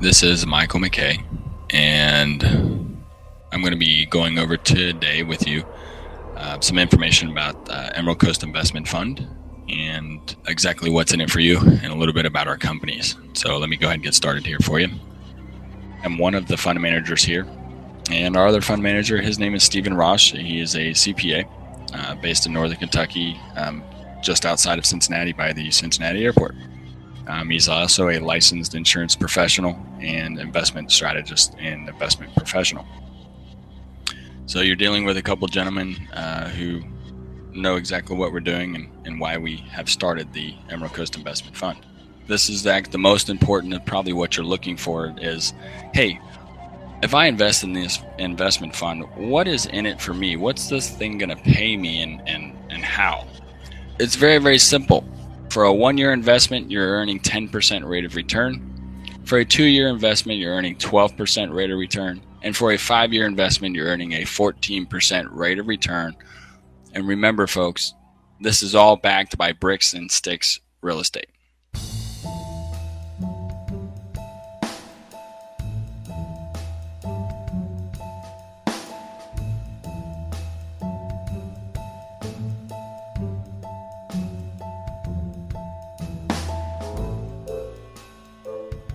This is Michael Mackay, and I'm going to be going over today with you some information about Emerald Coast Investment Fund and exactly what's in it for you, and a little bit about our companies. So let me go ahead and get started here for you. I'm one of the fund managers here, and our other fund manager, his name is Stephen Rosh. He is a CPA based in Northern Kentucky, just outside of Cincinnati by the Cincinnati Airport. He's also a licensed insurance professional and investment strategist and investment professional. So you're dealing with a couple gentlemen who know exactly what we're doing and why we have started the Emerald Coast Investment Fund. This is the most important, and probably what you're looking for is, hey, if I invest in this investment fund, what is in it for me? What's this thing going to pay me and how? It's very, very simple. For a 1-year investment, you're earning 10% rate of return. For a 2-year investment, you're earning 12% rate of return. And for a 5-year investment, you're earning a 14% rate of return. And remember, folks, this is all backed by bricks and sticks real estate.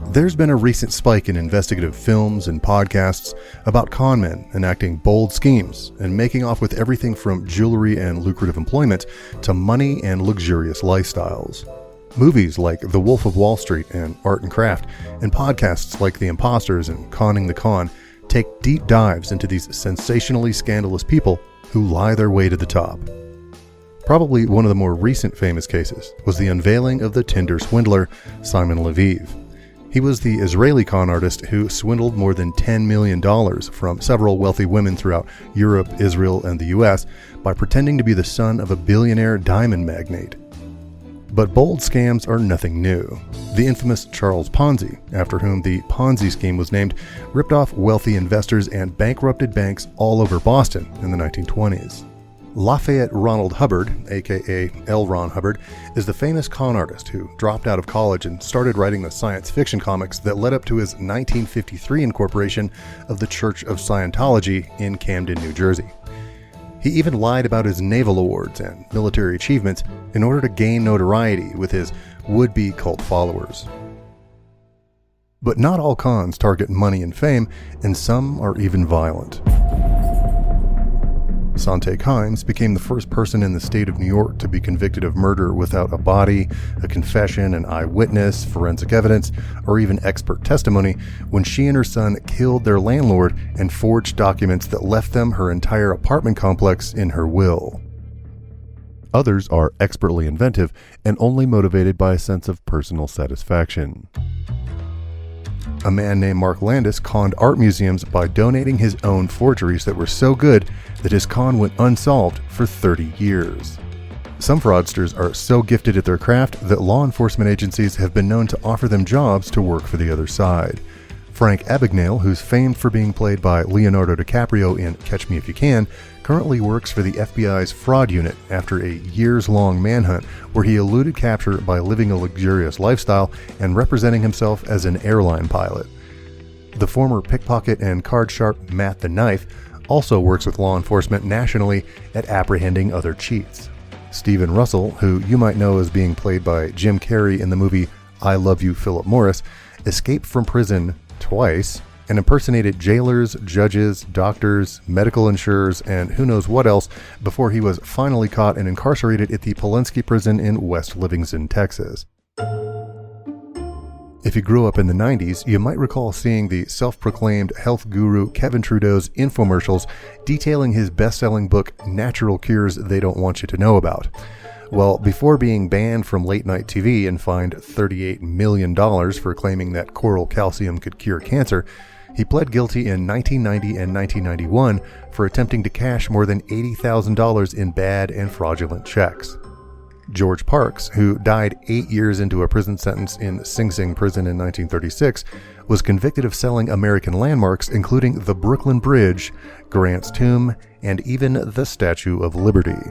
There's been a recent spike in investigative films and podcasts about con men enacting bold schemes and making off with everything from jewelry and lucrative employment to money and luxurious lifestyles. Movies like The Wolf of Wall Street and Art and Craft, and podcasts like The Imposters and Conning the Con take deep dives into these sensationally scandalous people who lie their way to the top. Probably one of the more recent famous cases was the unveiling of the Tinder swindler Simon Leviev. He was the Israeli con artist who swindled more than $10 million from several wealthy women throughout Europe, Israel, and the US by pretending to be the son of a billionaire diamond magnate. But bold scams are nothing new. The infamous Charles Ponzi, after whom the Ponzi scheme was named, ripped off wealthy investors and bankrupted banks all over Boston in the 1920s. Lafayette Ronald Hubbard, aka L. Ron Hubbard, is the famous con artist who dropped out of college and started writing the science fiction comics that led up to his 1953 incorporation of the Church of Scientology in Camden, New Jersey. He even lied about his naval awards and military achievements in order to gain notoriety with his would-be cult followers. But not all cons target money and fame, and some are even violent. Sante Kimes became the first person in the state of New York to be convicted of murder without a body, a confession, an eyewitness, forensic evidence, or even expert testimony when she and her son killed their landlord and forged documents that left them her entire apartment complex in her will. Others are expertly inventive and only motivated by a sense of personal satisfaction. A man named Mark Landis conned art museums by donating his own forgeries that were so good that his con went unsolved for 30 years. Some fraudsters are so gifted at their craft that law enforcement agencies have been known to offer them jobs to work for the other side. Frank Abagnale, who's famed for being played by Leonardo DiCaprio in Catch Me If You Can, currently works for the FBI's fraud unit after a years-long manhunt where he eluded capture by living a luxurious lifestyle and representing himself as an airline pilot. The former pickpocket and card sharp Matt the Knife also works with law enforcement nationally at apprehending other cheats. Stephen Russell, who you might know as being played by Jim Carrey in the movie I Love You, Philip Morris, escaped from prison twice and impersonated jailers, judges, doctors, medical insurers, and who knows what else before he was finally caught and incarcerated at the Polensky prison in West Livingston, Texas. If you grew up in the 90s, you might recall seeing the self-proclaimed health guru Kevin Trudeau's infomercials detailing his best-selling book, Natural Cures They Don't Want You to Know About. Well, before being banned from late-night TV and fined $38 million for claiming that coral calcium could cure cancer, he pled guilty in 1990 and 1991 for attempting to cash more than $80,000 in bad and fraudulent checks. George Parks, who died 8 years into a prison sentence in Sing Sing prison in 1936, was convicted of selling American landmarks including the Brooklyn Bridge, Grant's Tomb, and even the Statue of Liberty.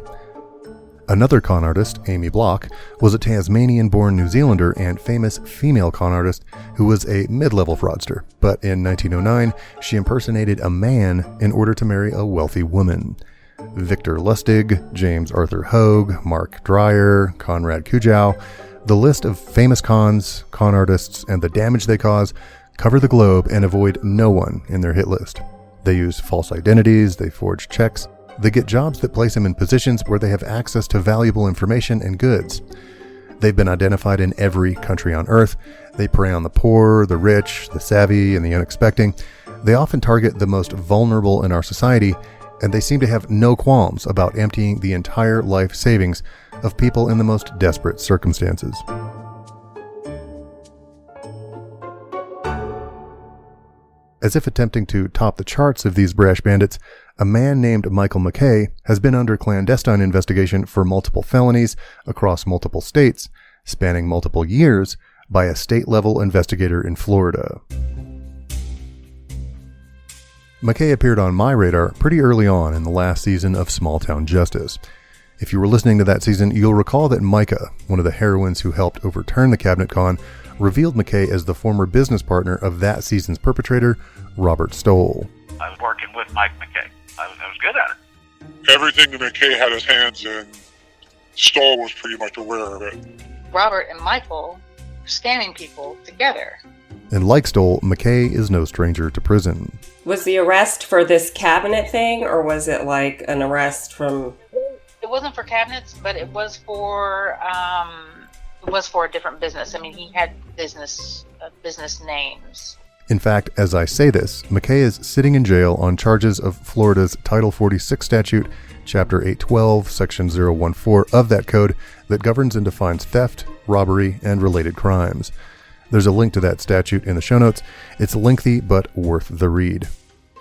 Another con artist, Amy Block, was a Tasmanian-born New Zealander and famous female con artist who was a mid-level fraudster. But in 1909, she impersonated a man in order to marry a wealthy woman. Victor Lustig, James Arthur Hogue, Mark Dreyer, Conrad Kujau. The list of famous cons, con artists, and the damage they cause cover the globe and avoid no one in their hit list. They use false identities, they forge checks, they get jobs that place them in positions where they have access to valuable information and goods. They've been identified in every country on Earth. They prey on the poor, the rich, the savvy, and the unexpecting. They often target the most vulnerable in our society, and they seem to have no qualms about emptying the entire life savings of people in the most desperate circumstances. As if attempting to top the charts of these brash bandits, a man named Michael Mackay has been under clandestine investigation for multiple felonies across multiple states, spanning multiple years, by a state-level investigator in Florida. Mackay appeared on my radar pretty early on in the last season of Small Town Justice. If you were listening to that season, you'll recall that Micah, one of the heroines who helped overturn the cabinet con, revealed Mackay as the former business partner of that season's perpetrator, Robert Stoll. I was working with Mike Mackay. I was good at it. Everything that Mackay had his hands in, Stoll was pretty much aware of it. Robert and Michael were scamming people together. And like Stoll, Mackay is no stranger to prison. Was the arrest for this cabinet thing, or was it like an arrest from... It wasn't for cabinets, but it was for a different business. I mean, he had business names. In fact, as I say this, Mackay is sitting in jail on charges of Florida's Title 46 statute, Chapter 812, Section 014 of that code that governs and defines theft, robbery, and related crimes. There's a link to that statute in the show notes. It's lengthy, but worth the read.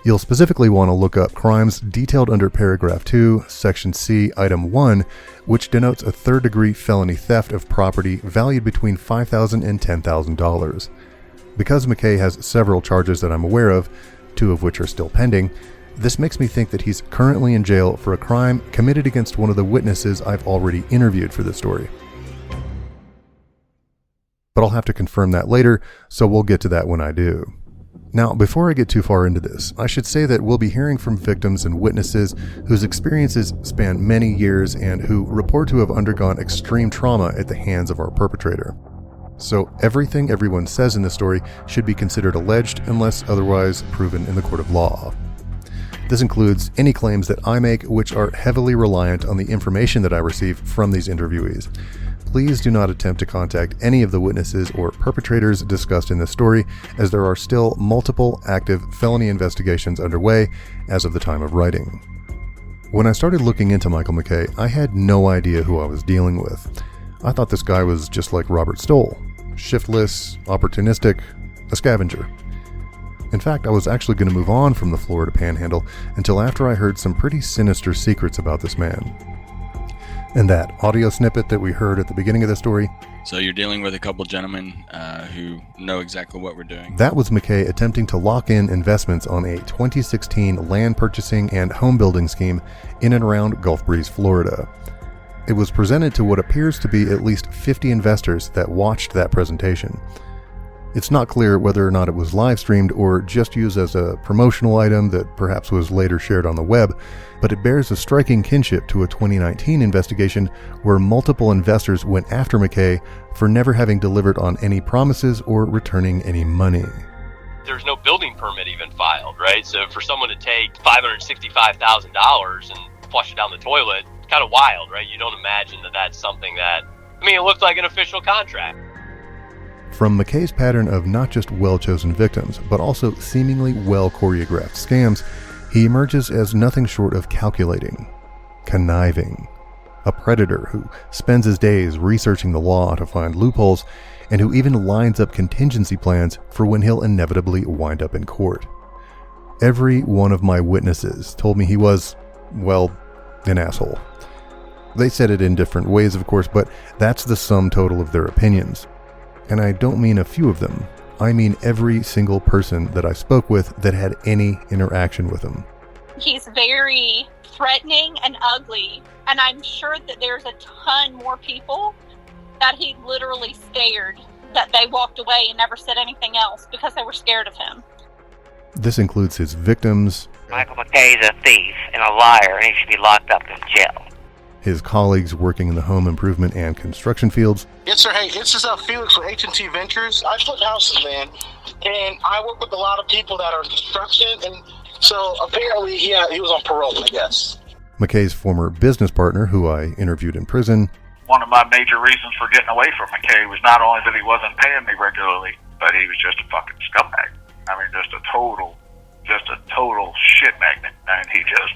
You'll specifically want to look up crimes detailed under Paragraph 2, Section C, Item 1, which denotes a third-degree felony theft of property valued between $5,000 and $10,000. Because Mackay has several charges that I'm aware of, 2 of which are still pending, this makes me think that he's currently in jail for a crime committed against one of the witnesses I've already interviewed for this story. But I'll have to confirm that later, so we'll get to that when I do. Now, before I get too far into this, I should say that we'll be hearing from victims and witnesses whose experiences span many years and who report to have undergone extreme trauma at the hands of our perpetrator. So everything everyone says in this story should be considered alleged unless otherwise proven in the court of law. This includes any claims that I make which are heavily reliant on the information that I receive from these interviewees. Please do not attempt to contact any of the witnesses or perpetrators discussed in this story, as there are still multiple active felony investigations underway as of the time of writing. When I started looking into Michael Mackay, I had no idea who I was dealing with. I thought this guy was just like Robert Stoll, shiftless, opportunistic, a scavenger. In fact, I was actually going to move on from the Florida Panhandle until after I heard some pretty sinister secrets about this man. And that audio snippet that we heard at the beginning of the story. So you're dealing with a couple gentlemen who know exactly what we're doing. That was Mackay attempting to lock in investments on a 2016 land purchasing and home building scheme in and around Gulf Breeze, Florida. It was presented to what appears to be at least 50 investors that watched that presentation. It's not clear whether or not it was live streamed or just used as a promotional item that perhaps was later shared on the web, but it bears a striking kinship to a 2019 investigation where multiple investors went after Mackay for never having delivered on any promises or returning any money. There's no building permit even filed, right? So for someone to take $565,000 and flush it down the toilet, it's kind of wild, right? You don't imagine that that's something that, it looked like an official contract. From Mackay's pattern of not just well-chosen victims, but also seemingly well-choreographed scams, he emerges as nothing short of calculating, conniving, a predator who spends his days researching the law to find loopholes, and who even lines up contingency plans for when he'll inevitably wind up in court. Every one of my witnesses told me he was, well, an asshole. They said it in different ways, of course, but that's the sum total of their opinions. And I don't mean a few of them. I mean every single person that I spoke with that had any interaction with him. He's very threatening and ugly And I'm sure that there's a ton more people that he literally scared, that they walked away and never said anything else because they were scared of him. This includes his victims, Michael Mackay is a thief and a liar, and he should be locked up in jail. his colleagues working in the home improvement and construction fields. Yes, sir. Hey, this is Felix with H&T Ventures. I flip houses, man, and I work with a lot of people that are in construction, and so apparently he was on parole, I guess. Mackay's former business partner, who I interviewed in prison. One of my major reasons for getting away from McKay was not only that he wasn't paying me regularly, but he was just a fucking scumbag. I mean, just a total shit magnet. And he just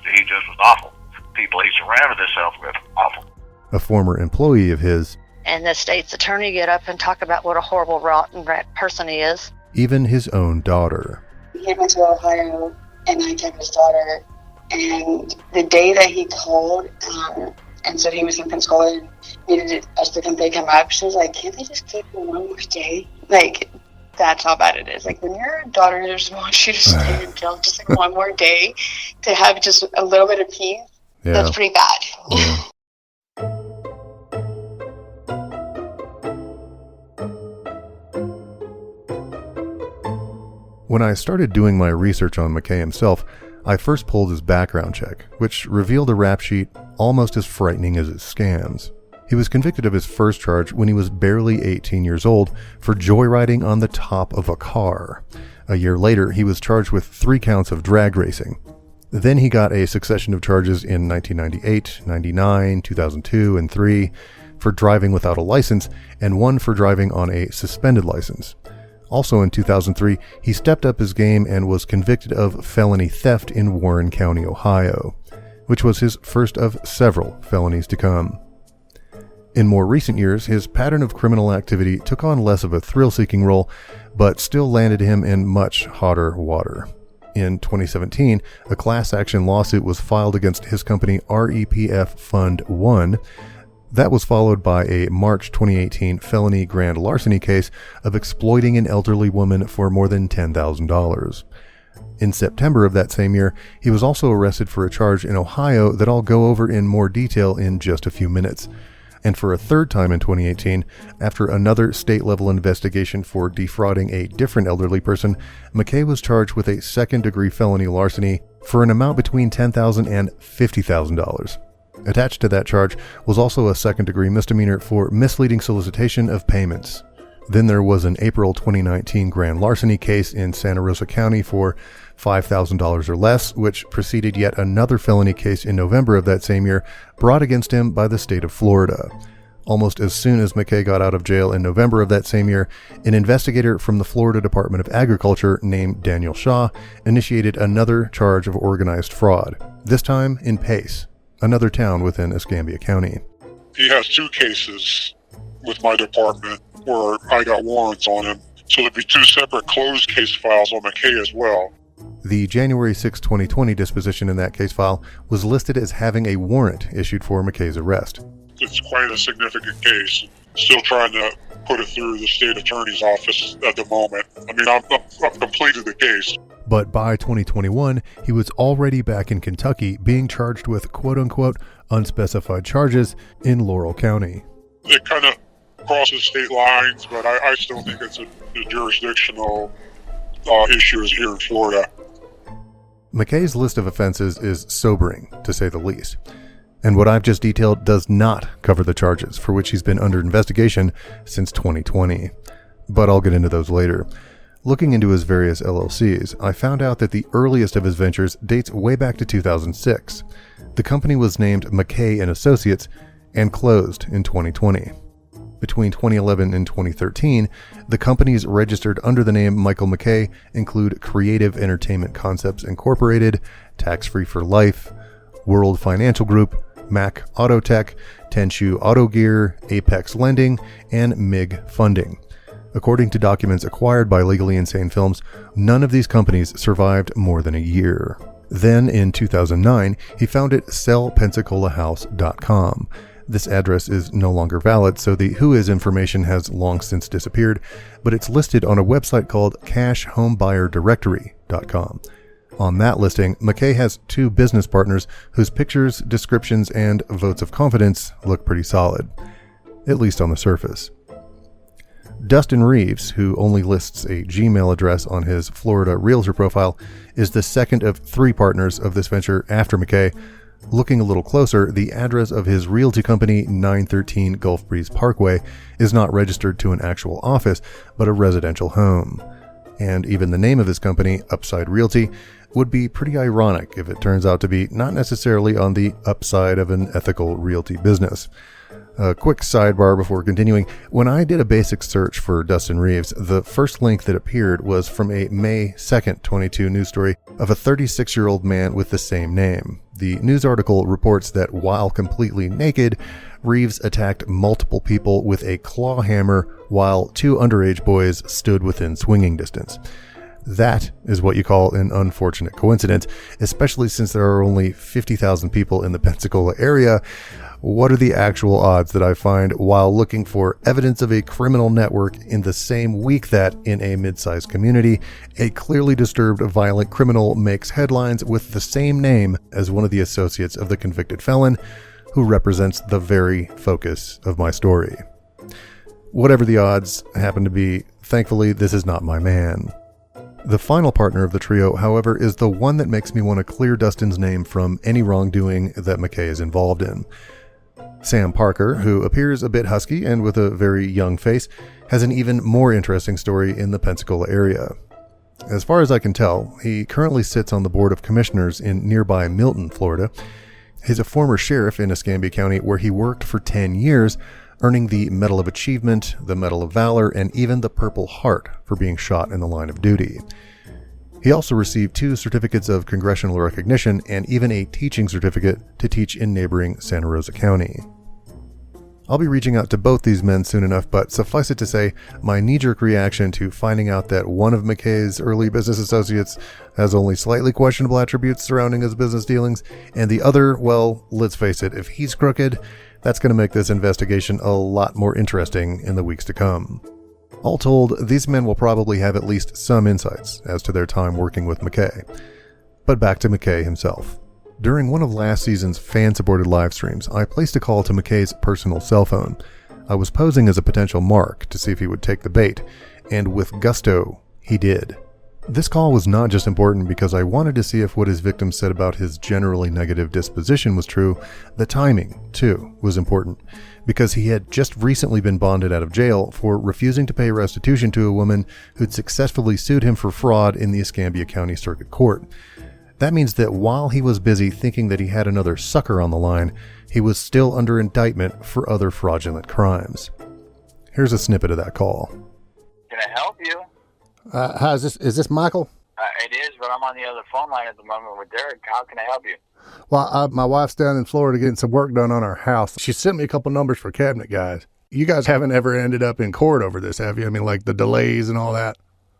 was awful. People he surrounded himself with, awful. A former employee of his. And the state's attorney get up and talk about what a horrible, rotten rat person he is. Even his own daughter. He went to Ohio, and I kept his daughter. And the day that he called and said he was in Pensacola and needed us to come pick him up, she was like, can't they just keep him one more day? Like, that's how bad it is. Like, when your daughter just wants you to stay in jail just like one more day to have just a little bit of peace, that's pretty bad. Yeah. When I started doing my research on Mackay himself, I first pulled his background check, which revealed a rap sheet almost as frightening as his scams. He was convicted of his first charge when he was barely 18 years old for joyriding on the top of a car. A year later, he was charged with 3 counts of drag racing. Then he got a succession of charges in 1998, 99, 2002, and 3 for driving without a license, and 1 for driving on a suspended license. Also in 2003, he stepped up his game and was convicted of felony theft in Warren County, Ohio, which was his first of several felonies to come. In more recent years, his pattern of criminal activity took on less of a thrill-seeking role, but still landed him in much hotter water. In 2017, a class action lawsuit was filed against his company REPF Fund 1. That was followed by a March 2018 felony grand larceny case of exploiting an elderly woman for more than $10,000. In September of that same year, he was also arrested for a charge in Ohio that I'll go over in more detail in just a few minutes. And for a third time in 2018, after another state-level investigation for defrauding a different elderly person, Mackay was charged with a second-degree felony larceny for an amount between $10,000 and $50,000. Attached to that charge was also a second-degree misdemeanor for misleading solicitation of payments. Then there was an April 2019 grand larceny case in Santa Rosa County for $5,000 or less, which preceded yet another felony case in November of that same year brought against him by the state of Florida. Almost as soon as Mackay got out of jail in November of that same year, an investigator from the Florida Department of Agriculture named Daniel Shaw initiated another charge of organized fraud, this time in Pace, another town within Escambia County. He has 2 cases with my department where I got warrants on him. So there'd be 2 separate closed case files on McKay as well. The January 6, 2020 disposition in that case file was listed as having a warrant issued for Mackay's arrest. It's quite a significant case. Still trying to put it through the state attorney's office at the moment. I mean, I've completed the case. But by 2021, he was already back in Kentucky being charged with quote-unquote unspecified charges in Laurel County. It kind of crosses state lines, but I still think it's a jurisdictional issue here in Florida. Mackay's list of offenses is sobering, to say the least. And what I've just detailed does not cover the charges for which he's been under investigation since 2020. But I'll get into those later. Looking into his various LLCs, I found out that the earliest of his ventures dates way back to 2006. The company was named Mackay & Associates and closed in 2020. Between 2011 and 2013, the companies registered under the name Michael Mackay include Creative Entertainment Concepts Incorporated, Tax Free for Life, World Financial Group, Mac Auto Tech, Tenshu Auto Gear, Apex Lending, and MIG Funding. According to documents acquired by Legally Insane Films, none of these companies survived more than a year. Then, in 2009, he founded sellpensacolahouse.com. This address is no longer valid, so the Who Is information has long since disappeared, but it's listed on a website called cashhomebuyerdirectory.com. On that listing, Mackay has 2 business partners whose pictures, descriptions, and votes of confidence look pretty solid, at least on the surface. Dustin Reeves, who only lists a Gmail address on his Florida realtor profile, is the second of 3 partners of this venture after Mackay. Looking a little closer, the address of his realty company, 913 Gulf Breeze Parkway, is not registered to an actual office, but a residential home. And even the name of his company, Upside Realty, would be pretty ironic if it turns out to be not necessarily on the upside of an ethical realty business. A quick sidebar before continuing. When I did a basic search for Dustin Reeves, the first link that appeared was from a May 2nd, 22 news story of a 36-year-old man with the same name. The news article reports that while completely naked, Reeves attacked multiple people with a claw hammer while 2 underage boys stood within swinging distance. That is what you call an unfortunate coincidence, especially since there are only 50,000 people in the Pensacola area. What are the actual odds that I find while looking for evidence of a criminal network in the same week that, in a mid-sized community, a clearly disturbed violent criminal makes headlines with the same name as one of the associates of the convicted felon, who represents the very focus of my story? Whatever the odds happen to be, thankfully this is not my man. The final partner of the trio, however, is the one that makes me want to clear Dustin's name from any wrongdoing that Mackay is involved in. Sam Parker, who appears a bit husky and with a very young face, has an even more interesting story in the Pensacola area. As far as I can tell, he currently sits on the Board of Commissioners in nearby Milton, Florida. He's a former sheriff in Escambia County where he worked for 10 years, earning the Medal of Achievement, the Medal of Valor, and even the Purple Heart for being shot in the line of duty. He also received 2 certificates of congressional recognition and even a teaching certificate to teach in neighboring Santa Rosa County. I'll be reaching out to both these men soon enough, but suffice it to say, my knee-jerk reaction to finding out that one of Mackay's early business associates has only slightly questionable attributes surrounding his business dealings, and the other, well, let's face it, if he's crooked, that's going to make this investigation a lot more interesting in the weeks to come. All told, these men will probably have at least some insights as to their time working with Mackay. But back to Mackay himself. During one of last season's fan-supported live streams, I placed a call to Mackay's personal cell phone. I was posing as a potential mark to see if he would take the bait, and with gusto, he did. This call was not just important because I wanted to see if what his victim said about his generally negative disposition was true. The timing, too, was important, because he had just recently been bonded out of jail for refusing to pay restitution to a woman who'd successfully sued him for fraud in the Escambia County Circuit Court. That means that while he was busy thinking that he had another sucker on the line, he was still under indictment for other fraudulent crimes. Here's a snippet of that call. Can I help you? Hi, is this Michael? It is, but I'm on the other phone line at the moment with Derek. How can I help you? Well, my wife's down in Florida getting some work done on our house. She sent me a couple numbers for cabinet guys. You guys haven't ever ended up in court over this, have you? I mean, like the delays and all that.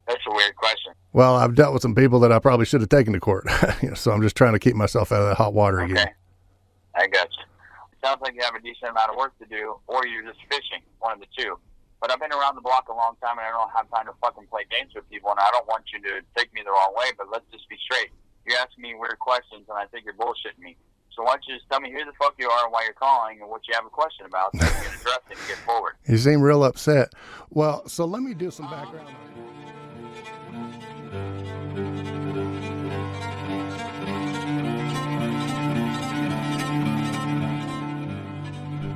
That's a weird question. Well, I've dealt with some people that I probably should have taken to court, so I'm just trying to keep myself out of that hot water again. Okay, I got you. Sounds like you have a decent amount of work to do, or you're just fishing, one of the two. But I've been around the block a long time, and I don't have time to fucking play games with people, and I don't want you to take me the wrong way, but let's just be straight. You're asking me weird questions, and I think you're bullshitting me. So why don't you just tell me who the fuck you are and why you're calling and what you have a question about so you can address it and get forward. You seem real upset. Well, so let me do some background.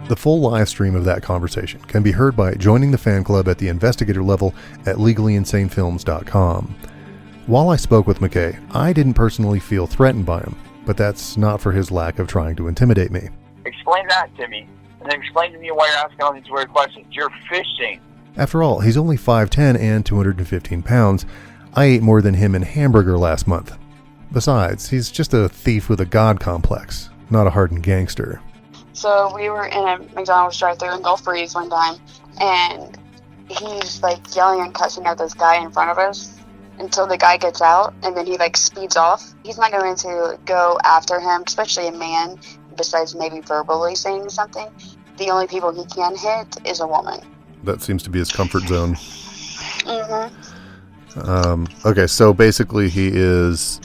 The full live stream of that conversation can be heard by joining the fan club at the investigator level at legallyinsanefilms.com. While I spoke with Mackay, I didn't personally feel threatened by him, but that's not for his lack of trying to intimidate me. Explain that to me, and then explain to me why you're asking all these weird questions. You're fishing. After all, he's only 5'10 and 215 pounds. I ate more than him in hamburger last month. Besides, he's just a thief with a god complex, not a hardened gangster. So we were in a McDonald's drive-thru in Gulf Breeze one time, and he's like yelling and cussing at this guy in front of us until the guy gets out, and then he like speeds off. He's not going to go after him, especially a man, besides maybe verbally saying something. The only people he can hit is a woman. That seems to be his comfort zone. Mm-hmm. Okay, so basically he is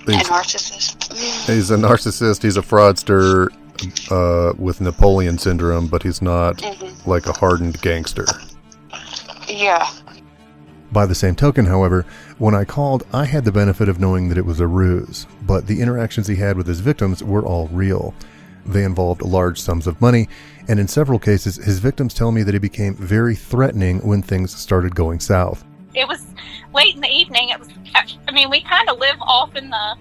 A narcissist. He's a narcissist. He's a fraudster with Napoleon syndrome, but he's not like a hardened gangster. Yeah. By the same token, however, when I called, I had the benefit of knowing that it was a ruse, but the interactions he had with his victims were all real. They involved large sums of money, and in several cases, his victims tell me that he became very threatening when things started going south. It was late in the evening. We kind of live off in the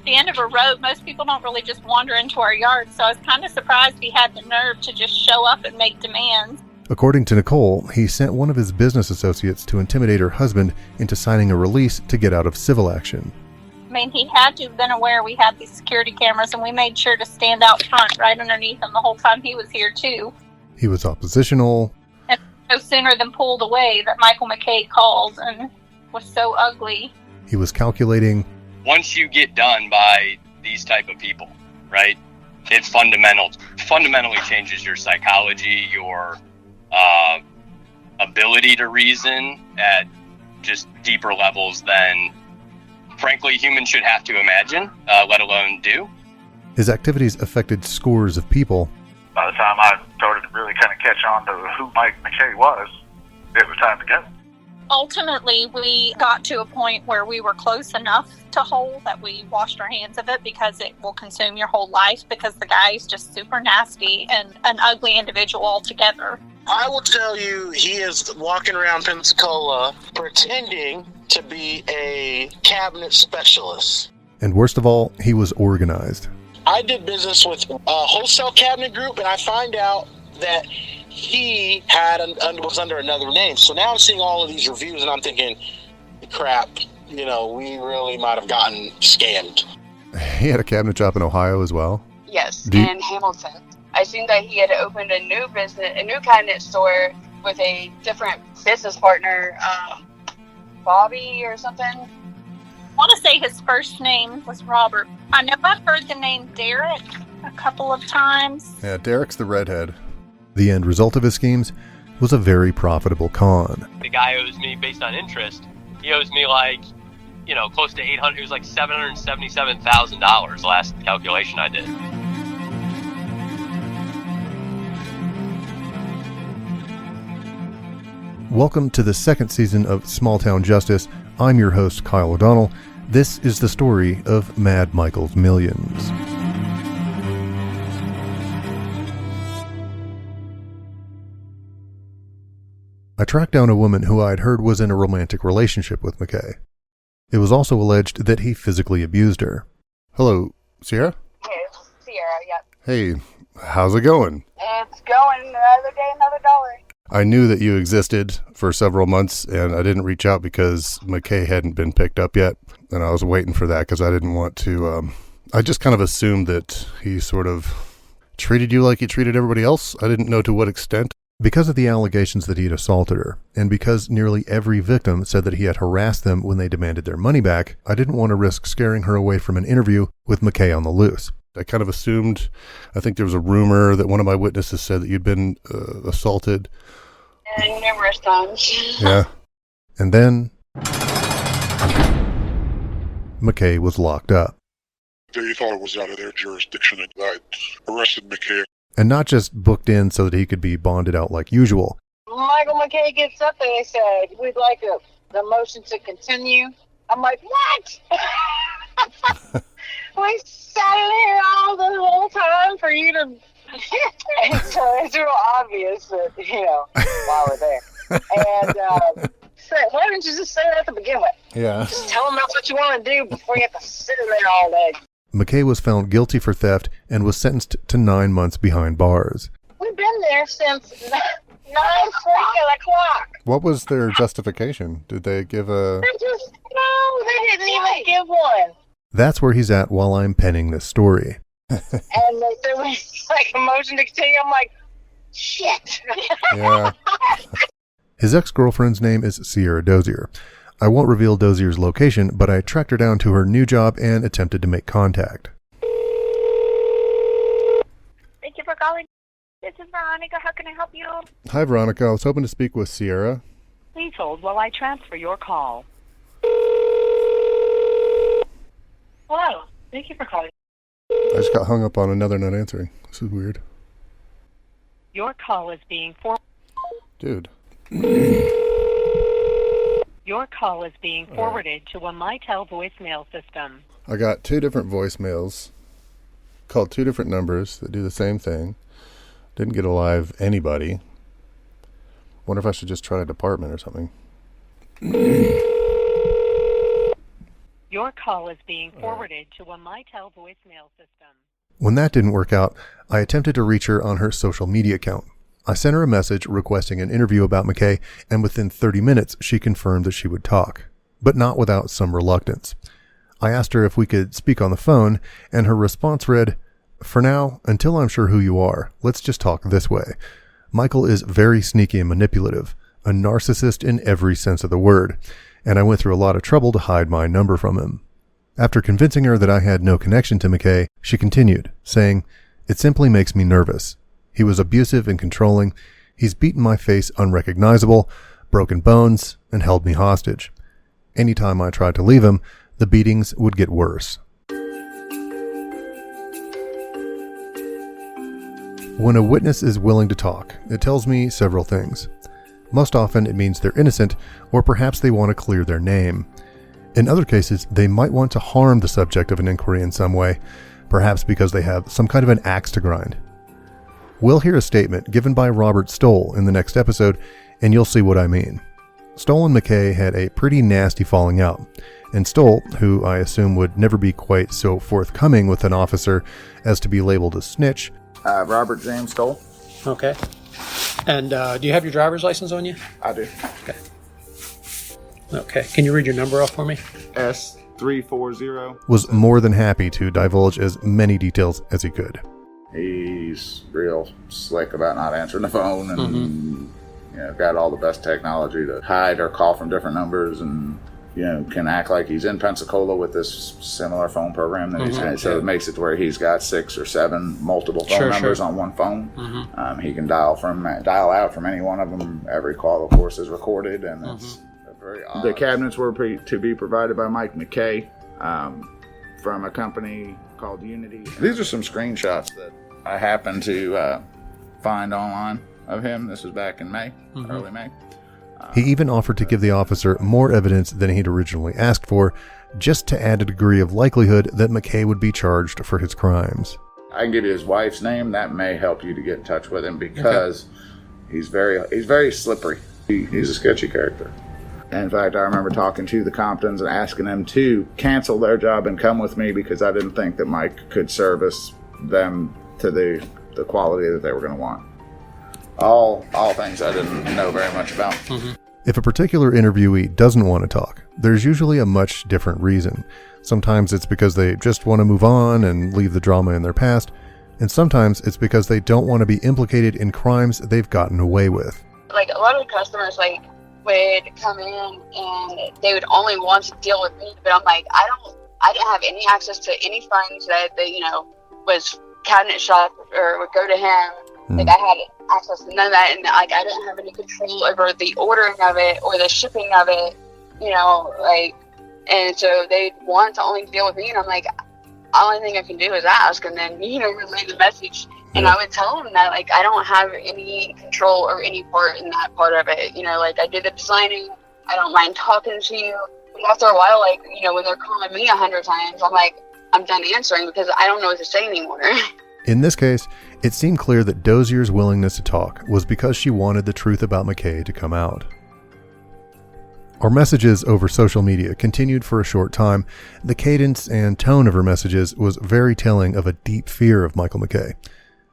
end of a road. Most people don't really just wander into our yard, so I was kind of surprised he had the nerve to just show up and make demands. According to Nicole, he sent one of his business associates to intimidate her husband into signing a release to get out of civil action. He had to have been aware we had these security cameras, and we made sure to stand out front right underneath him the whole time he was here, too. He was oppositional. And no sooner than pulled away that Michael Mackay called and was so ugly. He was calculating. Once you get done by these type of people, right, it fundamentally changes your psychology, your ability to reason at just deeper levels than, frankly, humans should have to imagine, let alone do. His activities affected scores of people. By the time I started to really kind of catch on to who Mike Mackay was, it was time to go. Ultimately, we got to a point where we were close enough to whole that we washed our hands of it because it will consume your whole life, because the guy is just super nasty and an ugly individual altogether. I will tell you, he is walking around Pensacola pretending to be a cabinet specialist. And worst of all, he was organized. I did business with a wholesale cabinet group, and I find out that he was under another name. So now I'm seeing all of these reviews, and I'm thinking, crap, we really might have gotten scammed. He had a cabinet shop in Ohio as well? Yes, in Hamilton. I seen that he had opened a new cabinet store with a different business partner, Bobby or something. I want to say his first name was Robert. I know I've heard the name Derek a couple of times. Yeah, Derek's the redhead. The end result of his schemes was a very profitable con. The guy owes me, based on interest, he owes me close to $800. It was like $777,000 last calculation I did. Welcome to the second season of Small Town Justice. I'm your host, Kyle O'Donnell. This is the story of Mad Michael's Millions. I tracked down a woman who I'd heard was in a romantic relationship with Mackay. It was also alleged that he physically abused her. Hello, Sierra? Hey, Sierra, yep. Hey, how's it going? It's going another day, another dollar. I knew that you existed for several months, and I didn't reach out because Mackay hadn't been picked up yet, and I was waiting for that because I didn't want to, I just kind of assumed that he sort of treated you like he treated everybody else. I didn't know to what extent. Because of the allegations that he had assaulted her, and because nearly every victim said that he had harassed them when they demanded their money back, I didn't want to risk scaring her away from an interview with Mackay on the loose. I kind of assumed, I think there was a rumor that one of my witnesses said that you'd been assaulted. Numerous times. Yeah. And then Mackay was locked up. They thought it was out of their jurisdiction, and I arrested Mackay. And not just booked in so that he could be bonded out like usual. Michael Mackay gets up and they said, we'd like the motion to continue. I'm like, what? We sat in here all the whole time for you to... And so it's real obvious that, while we're there. And why didn't you just say that to begin with? Yeah. Just tell them that's what you want to do before you have to sit in there all day. Mackay was found guilty for theft and was sentenced to 9 months behind bars. We've been there since 9 o'clock. What was their justification? Did they give a... They didn't even give one. That's where he's at while I'm penning this story. And they said, like, a motion to continue. I'm like, shit. Yeah. His ex-girlfriend's name is Sierra Dozier. I won't reveal Dozier's location, but I tracked her down to her new job and attempted to make contact. Thank you for calling. This is Veronica. How can I help you? Hi, Veronica. I was hoping to speak with Sierra. Please hold while I transfer your call. Hello. Thank you for calling. I just got hung up on another not answering. This is weird. Your call is being Dude. Your call is being forwarded to a Mitel voicemail system. I got 2 different voicemails. Called 2 different numbers that do the same thing. Didn't get a live anybody. Wonder if I should just try a department or something. Your call is being forwarded to a Mitel voicemail system. When that didn't work out, I attempted to reach her on her social media account. I sent her a message requesting an interview about Mackay, and within 30 minutes, she confirmed that she would talk, but not without some reluctance. I asked her if we could speak on the phone, and her response read, "For now, until I'm sure who you are, let's just talk this way. Michael is very sneaky and manipulative, a narcissist in every sense of the word, and I went through a lot of trouble to hide my number from him." After convincing her that I had no connection to Mackay, she continued, saying, "It simply makes me nervous. He was abusive and controlling. He's beaten my face unrecognizable, broken bones, and held me hostage. Anytime I tried to leave him, the beatings would get worse." When a witness is willing to talk, it tells me several things. Most often it means they're innocent, or perhaps they want to clear their name. In other cases, they might want to harm the subject of an inquiry in some way, perhaps because they have some kind of an axe to grind. We'll hear a statement given by Robert Stoll in the next episode, and you'll see what I mean. Stoll and Mackay had a pretty nasty falling out, and Stoll, who I assume would never be quite so forthcoming with an officer as to be labeled a snitch. Robert James Stoll. Okay. And do you have your driver's license on you? I do. Okay. Okay. Can you read your number off for me? S340. Was more than happy to divulge as many details as he could. He's real slick about not answering the phone, and got all the best technology to hide or call from different numbers, and can act like he's in Pensacola with this similar phone program that he's got. So it makes it to where he's got 6 or 7 multiple phone numbers on one phone. He can dial out from any one of them. Every call, of course, is recorded, and it's very odd. The cabinets were to be provided by Mike Mackay from a company called Unity. These are some screenshots that I happened to find online of him. This was back in May, early May. He even offered to give the officer more evidence than he'd originally asked for, just to add a degree of likelihood that Mackay would be charged for his crimes. I can give you his wife's name. That may help you to get in touch with him, because he's very slippery. He's a sketchy character. In fact, I remember talking to the Comptons and asking them to cancel their job and come with me, because I didn't think that Mike could service them to the quality that they were going to want. All things I didn't know very much about. If a particular interviewee doesn't want to talk, there's usually a much different reason. Sometimes it's because they just want to move on and leave the drama in their past, and sometimes it's because they don't want to be implicated in crimes they've gotten away with. Like, a lot of customers, would come in and they would only want to deal with me, but I'm like, I didn't have any access to any funds that was cabinet shop or would go to him. Like, I had access to none of that, and I didn't have any control over the ordering of it or the shipping of it, and so they want to only deal with me, and I'm like, only thing I can do is ask, and then relay the message. And I would tell them that I don't have any control or any part in that part of it. I did the designing. I don't mind talking to you. But after a while, when they're calling me 100 times, I'm like, I'm done answering, because I don't know what to say anymore. In this case, it seemed clear that Dozier's willingness to talk was because she wanted the truth about Mackay to come out. Our messages over social media continued for a short time. The cadence and tone of her messages was very telling of a deep fear of Michael Mackay.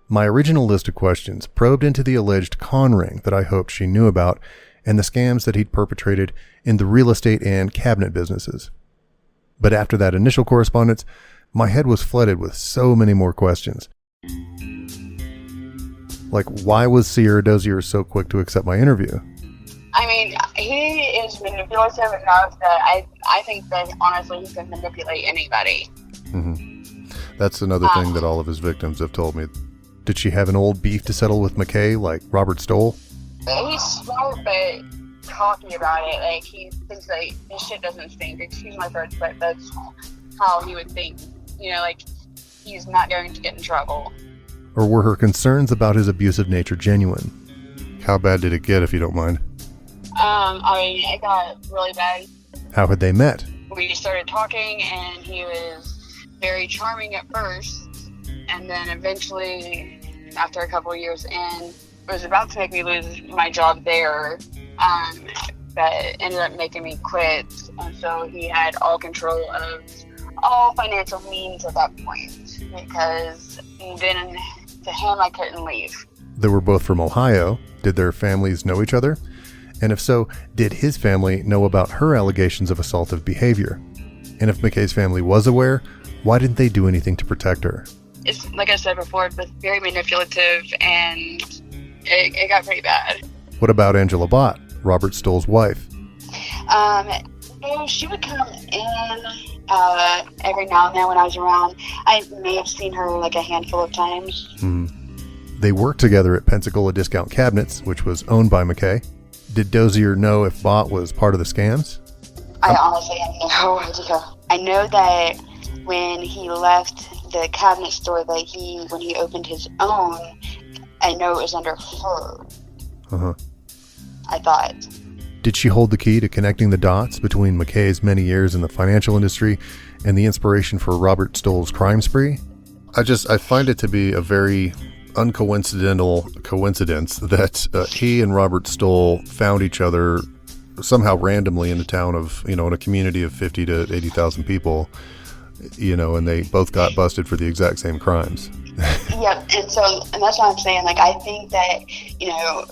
My original list of questions probed into the alleged con ring that I hoped she knew about, and the scams that he'd perpetrated in the real estate and cabinet businesses. But after that initial correspondence, my head was flooded with so many more questions. Like, why was Sierra Dozier so quick to accept my interview? I mean, he is manipulative enough that I think that, honestly, he can manipulate anybody. That's another thing that all of his victims have told me. Did she have an old beef to settle with Mackay, like Robert Stoll? He's smart, but cocky about it. He thinks that this shit doesn't stink. Excuse my French, but that's how he would think. Like he's not going to get in trouble. Or were her concerns about his abusive nature genuine? How bad did it get, if you don't mind? It got really bad. How had they met? We started talking, and he was very charming at first, and then eventually, after a couple of years in, was about to make me lose my job there, that ended up making me quit. And so he had all control of all financial means at that point, because then to him I couldn't leave. They were both from Ohio. Did their families know each other? And if so, did his family know about her allegations of assaultive behavior? And if McKay's family was aware, why didn't they do anything to protect her? It's like I said before, it was very manipulative, and it got pretty bad. What about Angela Bott, Robert Stoll's wife? She would come in every now and then when I was around. I may have seen her like a handful of times. They worked together at Pensacola Discount Cabinets, which was owned by Mackay. Did Dozier know if Bott was part of the scams? I honestly have no idea. I know that when he left the cabinet store, that when he opened his own, I know it was under her. I thought. Did she hold the key to connecting the dots between Mackay's many years in the financial industry and the inspiration for Robert Stoll's crime spree? I find it to be a very uncoincidental coincidence that he and Robert Stoll found each other somehow randomly in a town of, in a community of 50 to 80,000 people, and they both got busted for the exact same crimes. Yeah, and that's what I'm saying. Like, I think that,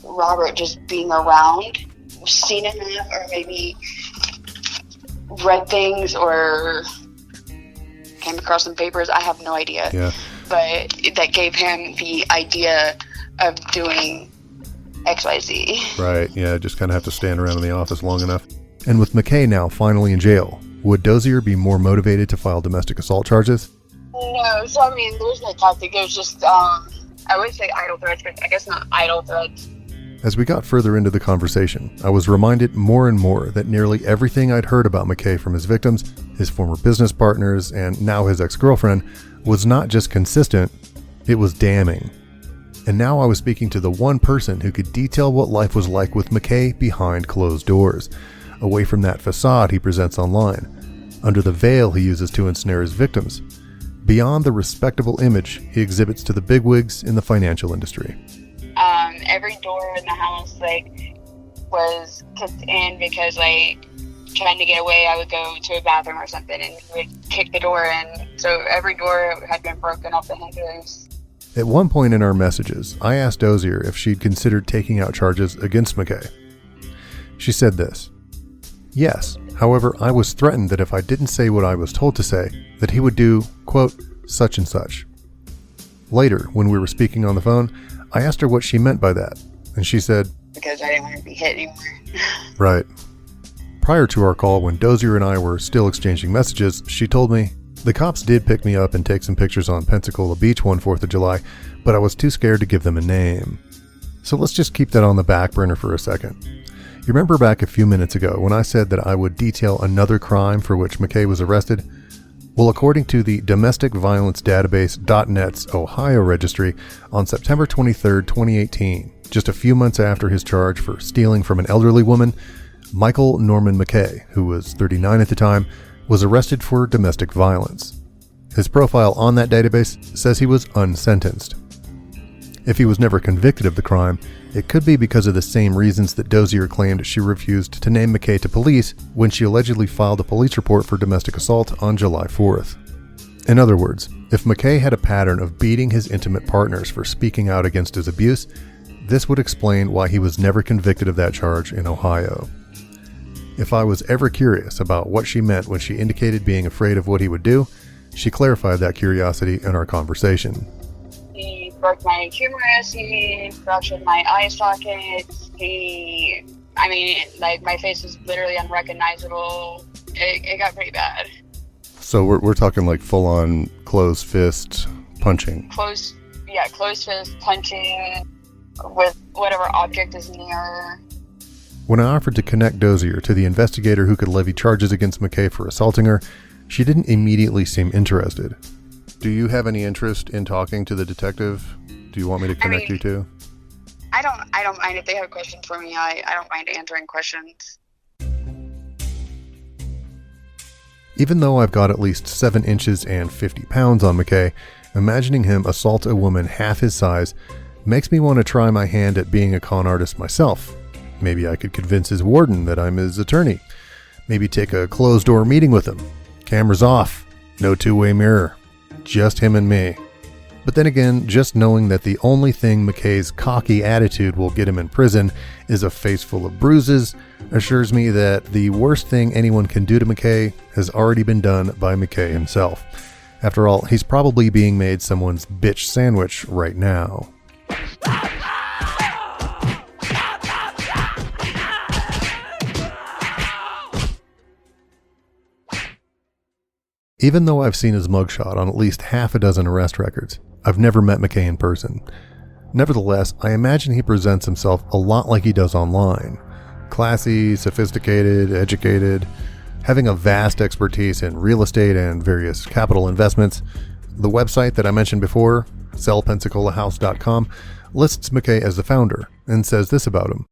Robert just being around, seen enough, or maybe read things or came across some papers. I have no idea. Yeah. But that gave him the idea of doing XYZ. Right, yeah, just kind of have to stand around in the office long enough. And with Mackay now finally in jail, would Dozier be more motivated to file domestic assault charges? No, so there's no tactic. It was just, I would say idle threats, but I guess not idle threats. As we got further into the conversation, I was reminded more and more that nearly everything I'd heard about Mackay from his victims, his former business partners, and now his ex-girlfriend was not just consistent, it was damning. And now I was speaking to the one person who could detail what life was like with Mackay behind closed doors, away from that facade he presents online, under the veil he uses to ensnare his victims, beyond the respectable image he exhibits to the bigwigs in the financial industry. Every door in the house was kicked in because trying to get away, I would go to a bathroom or something and he would kick the door in. So every door had been broken off the hinges. At one point in our messages, I asked Dozier if she'd considered taking out charges against Mackay. She said this: "Yes, however, I was threatened that if I didn't say what I was told to say, that he would do, quote, such and such." Later, when we were speaking on the phone, I asked her what she meant by that, and she said, "Because I didn't want to be hit anymore." Right. Prior to our call, when Dozier and I were still exchanging messages, she told me, "The cops did pick me up and take some pictures on Pensacola Beach one 4th of July, but I was too scared to give them a name." So let's just keep that on the back burner for a second. You remember back a few minutes ago when I said that I would detail another crime for which Mackay was arrested? Well, according to the Domestic Violence Database .net's Ohio registry, on September 23, 2018, just a few months after his charge for stealing from an elderly woman, Michael Norman Mackay, who was 39 at the time, was arrested for domestic violence. His profile on that database says he was unsentenced. If he was never convicted of the crime, it could be because of the same reasons that Dozier claimed she refused to name Mackay to police when she allegedly filed a police report for domestic assault on July 4th. In other words, if Mackay had a pattern of beating his intimate partners for speaking out against his abuse, this would explain why he was never convicted of that charge in Ohio. If I was ever curious about what she meant when she indicated being afraid of what he would do, she clarified that curiosity in our conversation. He broke my humerus, he fractured my eye sockets, my face was literally unrecognizable. It got pretty bad. So we're talking like full-on closed fist punching. Closed fist punching with whatever object is near. When I offered to connect Dozier to the investigator who could levy charges against Mackay for assaulting her, She didn't immediately seem interested. Do you have any interest in talking to the detective? Do you want me to connect you to? I don't mind if they have questions for me. I don't mind answering questions. Even though I've got at least 7 inches and 50 pounds on Mackay, imagining him assault a woman half his size makes me want to try my hand at being a con artist myself. Maybe I could convince his warden that I'm his attorney. Maybe take a closed-door meeting with him. Cameras off. No two-way mirror. Just him and me. But then again, just knowing that the only thing Mackay's cocky attitude will get him in prison is a face full of bruises assures me that the worst thing anyone can do to Mackay has already been done by Mackay himself. After all, he's probably being made someone's bitch sandwich right now. Even though I've seen his mugshot on at least half a dozen arrest records, I've never met Mackay in person. Nevertheless, I imagine he presents himself a lot like he does online. Classy, sophisticated, educated, having a vast expertise in real estate and various capital investments. The website that I mentioned before, sellpensacolahouse.com, lists Mackay as the founder and says this about him.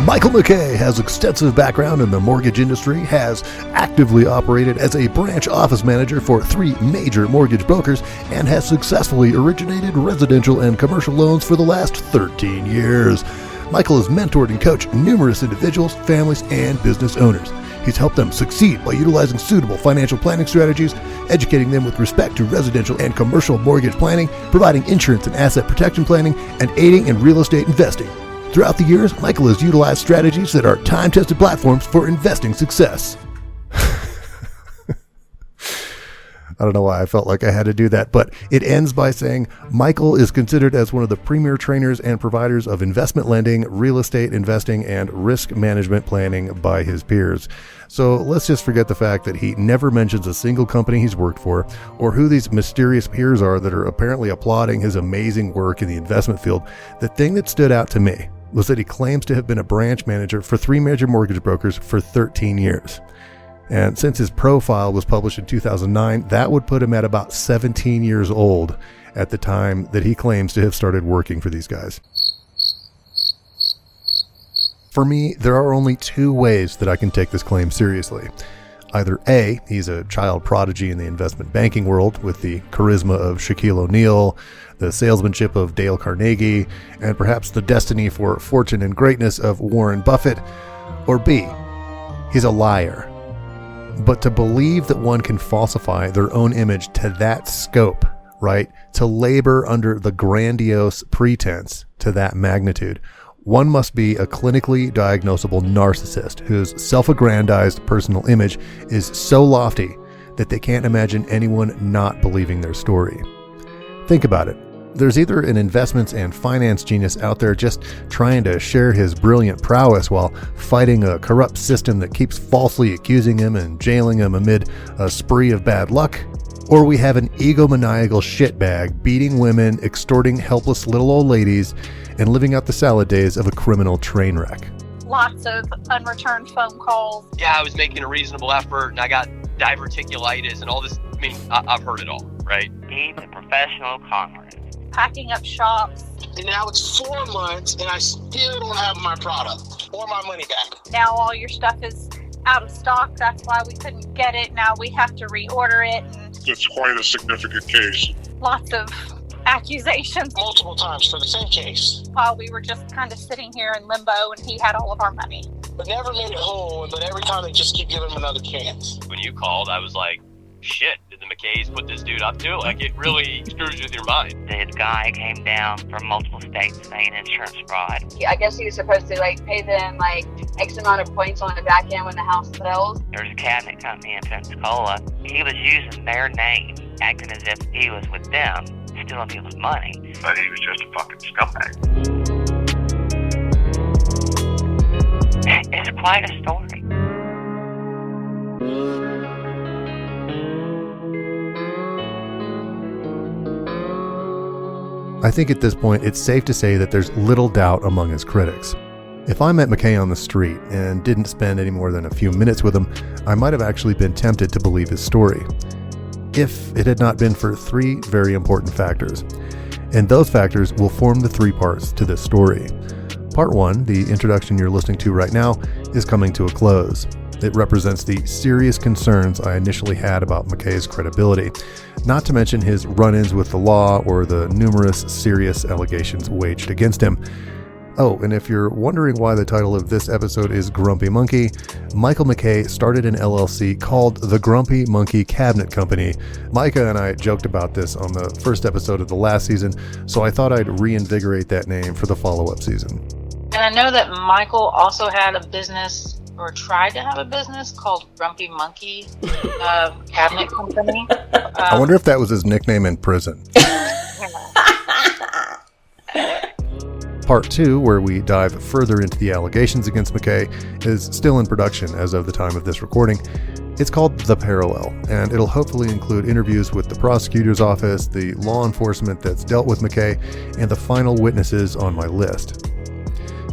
Michael Mackay has extensive background in the mortgage industry, has actively operated as a branch office manager for 3 major mortgage brokers, and has successfully originated residential and commercial loans for the last 13 years. Michael has mentored and coached numerous individuals, families, and business owners. He's helped them succeed by utilizing suitable financial planning strategies, educating them with respect to residential and commercial mortgage planning, providing insurance and asset protection planning, and aiding in real estate investing. Throughout the years, Michael has utilized strategies that are time-tested platforms for investing success. I don't know why I felt like I had to do that, but it ends by saying Michael is considered as one of the premier trainers and providers of investment lending, real estate investing, and risk management planning by his peers. So let's just forget the fact that he never mentions a single company he's worked for, or who these mysterious peers are that are apparently applauding his amazing work in the investment field. The thing that stood out to me was that he claims to have been a branch manager for 3 major mortgage brokers for 13 years. And since his profile was published in 2009, that would put him at about 17 years old at the time that he claims to have started working for these guys. For me, there are only 2 ways that I can take this claim seriously. Either A, he's a child prodigy in the investment banking world with the charisma of Shaquille O'Neal, the salesmanship of Dale Carnegie, and perhaps the destiny for fortune and greatness of Warren Buffett. Or B, he's a liar. But to believe that one can falsify their own image to that scope, right? To labor under the grandiose pretense to that magnitude, one must be a clinically diagnosable narcissist whose self-aggrandized personal image is so lofty that they can't imagine anyone not believing their story. Think about it. There's either an investments and finance genius out there just trying to share his brilliant prowess while fighting a corrupt system that keeps falsely accusing him and jailing him amid a spree of bad luck, or we have an egomaniacal shitbag beating women, extorting helpless little old ladies, and living out the salad days of a criminal train wreck. Lots of unreturned phone calls. Yeah, I was making a reasonable effort and I got diverticulitis and all this. I mean, I've heard it all, right? He's a professional con artist. Packing up shops. And now it's 4 months and I still don't have my product or my money back. Now all your stuff is out of stock. That's why we couldn't get it. Now we have to reorder it. And it's quite a significant case. Lots of accusations. Multiple times for the same case. While we were just kind of sitting here in limbo and he had all of our money. But never made it whole, but every time they just keep giving him another chance. When you called, I was like, shit, did the Mackays put this dude up to? Like, it really screws with your mind. This guy came down from multiple states saying insurance fraud. I guess he was supposed to pay them X amount of points on the back end when the house sells. There's a cabinet company in Pensacola. He was using their name, acting as if he was with them, stealing people's money. But he was just a fucking scumbag. It's quite a story. I think at this point it's safe to say that there's little doubt among his critics. If I met Mackay on the street and didn't spend any more than a few minutes with him, I might have actually been tempted to believe his story, if it had not been for three very important factors. And those factors will form the three parts to this story. Part 1, the introduction you're listening to right now, is coming to a close. It represents the serious concerns I initially had about Mackay's credibility, not to mention his run-ins with the law or the numerous serious allegations waged against him. Oh, and if you're wondering why the title of this episode is Grumpy Monkey, Michael Mackay started an LLC called the Grumpy Monkey Cabinet Company. Micah and I joked about this on the first episode of the last season, so I thought I'd reinvigorate that name for the follow-up season. And I know that Michael also had a business, or tried to have a business, called Grumpy Monkey Cabinet Company. I wonder if that was his nickname in prison. Part 2, where we dive further into the allegations against Mackay, is still in production as of the time of this recording. It's called The Parallel, and it'll hopefully include interviews with the prosecutor's office, the law enforcement that's dealt with Mackay, and the final witnesses on my list.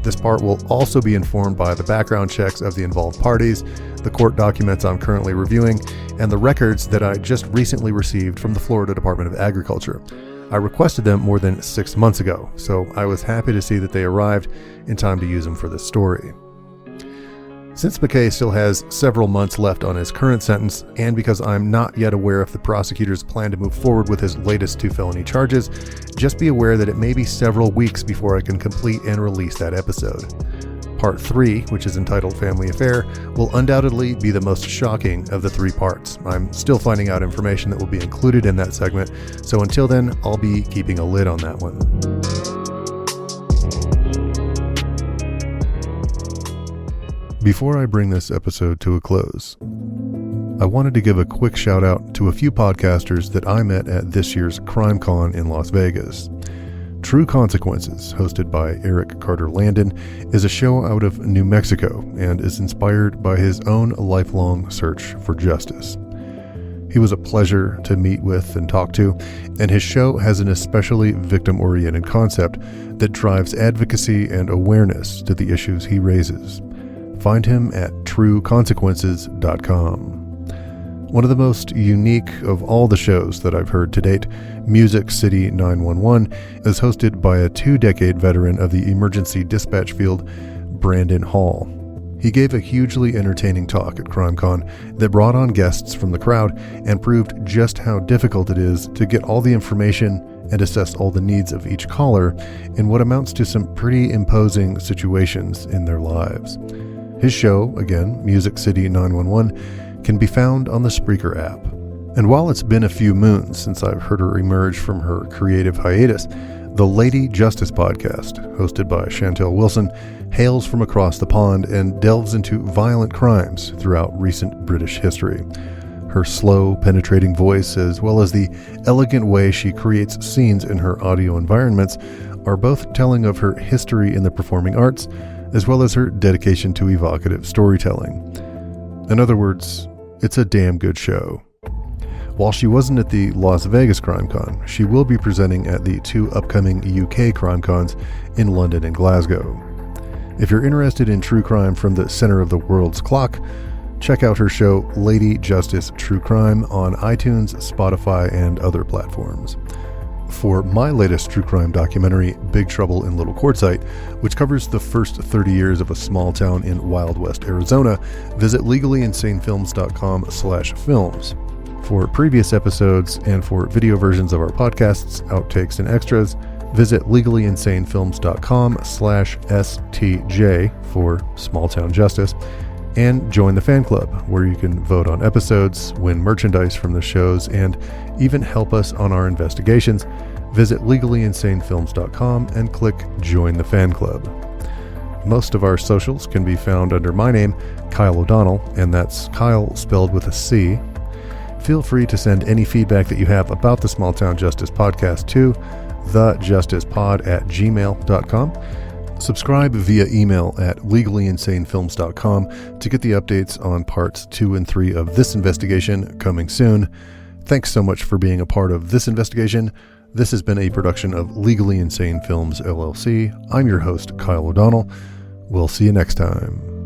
This part will also be informed by the background checks of the involved parties, the court documents I'm currently reviewing, and the records that I just recently received from the Florida Department of Agriculture. I requested them more than 6 months ago, so I was happy to see that they arrived in time to use them for this story. Since Mackay still has several months left on his current sentence, and because I'm not yet aware if the prosecutors plan to move forward with his latest 2 felony charges, just be aware that it may be several weeks before I can complete and release that episode. Part 3, which is entitled Family Affair, will undoubtedly be the most shocking of the 3 parts. I'm still finding out information that will be included in that segment, so until then, I'll be keeping a lid on that one. Before I bring this episode to a close, I wanted to give a quick shout out to a few podcasters that I met at this year's CrimeCon in Las Vegas. True Consequences, hosted by Eric Carter Landon, is a show out of New Mexico and is inspired by his own lifelong search for justice. He was a pleasure to meet with and talk to, and his show has an especially victim-oriented concept that drives advocacy and awareness to the issues he raises. Find him at trueconsequences.com. One of the most unique of all the shows that I've heard to date, Music City 911, is hosted by a 2-decade veteran of the emergency dispatch field, Brandon Hall. He gave a hugely entertaining talk at CrimeCon that brought on guests from the crowd and proved just how difficult it is to get all the information and assess all the needs of each caller in what amounts to some pretty imposing situations in their lives. His show, again, Music City 911, can be found on the Spreaker app. And while it's been a few moons since I've heard her emerge from her creative hiatus, the Lady Justice podcast, hosted by Chantel Wilson, hails from across the pond and delves into violent crimes throughout recent British history. Her slow, penetrating voice, as well as the elegant way she creates scenes in her audio environments, are both telling of her history in the performing arts, as well as her dedication to evocative storytelling. In other words, it's a damn good show. While she wasn't at the Las Vegas CrimeCon, she will be presenting at the 2 upcoming UK CrimeCons in London and Glasgow. If you're interested in true crime from the center of the world's clock, check out her show Lady Justice True Crime on iTunes, Spotify, and other platforms. For my latest true crime documentary, Big Trouble in Little Quartzsite, which covers the first 30 years of a small town in Wild West, Arizona, visit legallyinsanefilms.com/films. For previous episodes and for video versions of our podcasts, outtakes, and extras, visit legallyinsanefilms.com/STJ for Small Town Justice, and join the fan club, where you can vote on episodes, win merchandise from the shows, and even help us on our investigations. Visit legallyinsanefilms.com and click Join the Fan Club. Most of our socials can be found under my name, Kyle O'Donnell, and that's Kyle spelled with a C. Feel free to send any feedback that you have about the Small Town Justice podcast to thejusticepod@gmail.com. Subscribe via email at legallyinsanefilms.com to get the updates on parts 2 and 3 of this investigation coming soon. Thanks so much for being a part of this investigation. This has been a production of Legally Insane Films, LLC. I'm your host, Kyle O'Donnell. We'll see you next time.